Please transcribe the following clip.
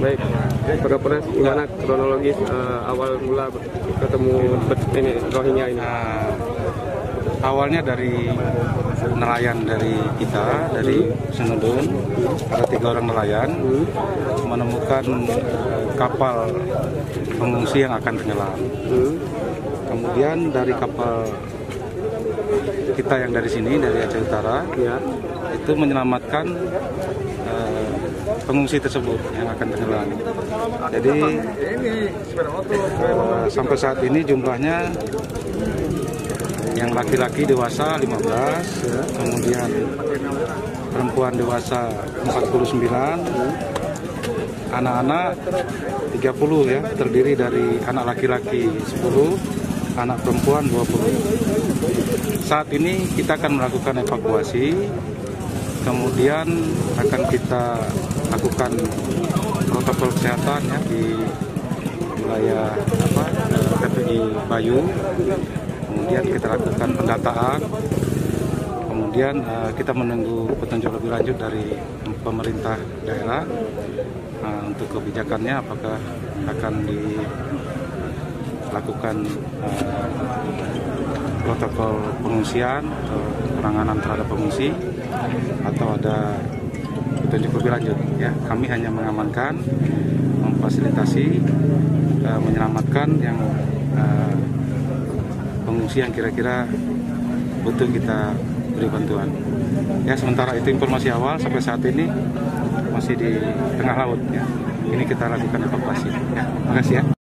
Baik, Pak Kapolres, gimana kronologis awal mula ketemu ini Rohingya ini? Awalnya dari nelayan dari kita, dari Senudun, ada 3 orang nelayan menemukan kapal pengungsi yang akan tenggelam. Kemudian dari kapal kita yang dari sini, dari Aceh Utara, itu menyelamatkan pengungsi tersebut yang akan tenggelam. Jadi sampai saat ini jumlahnya yang laki-laki dewasa 15, kemudian perempuan dewasa 49, anak-anak 30 ya, terdiri dari anak laki-laki 10, anak perempuan 20. Saat ini kita akan melakukan evakuasi, kemudian akan kita lakukan protokol kesehatan ya di wilayah TPI Bayu. Kemudian kita lakukan pendataan, kemudian kita menunggu petunjuk lebih lanjut dari pemerintah daerah untuk kebijakannya, apakah akan dilakukan protokol pengungsian atau penanganan terhadap pengungsi, atau ada petunjuk lebih lanjut. Ya, kami hanya mengamankan, memfasilitasi, menyelamatkan yang pengungsi yang kira-kira butuh kita beri bantuan. Ya, sementara itu informasi awal sampai saat ini masih di tengah laut. Ya, ini kita lakukan evakuasi. Ya, terima kasih ya.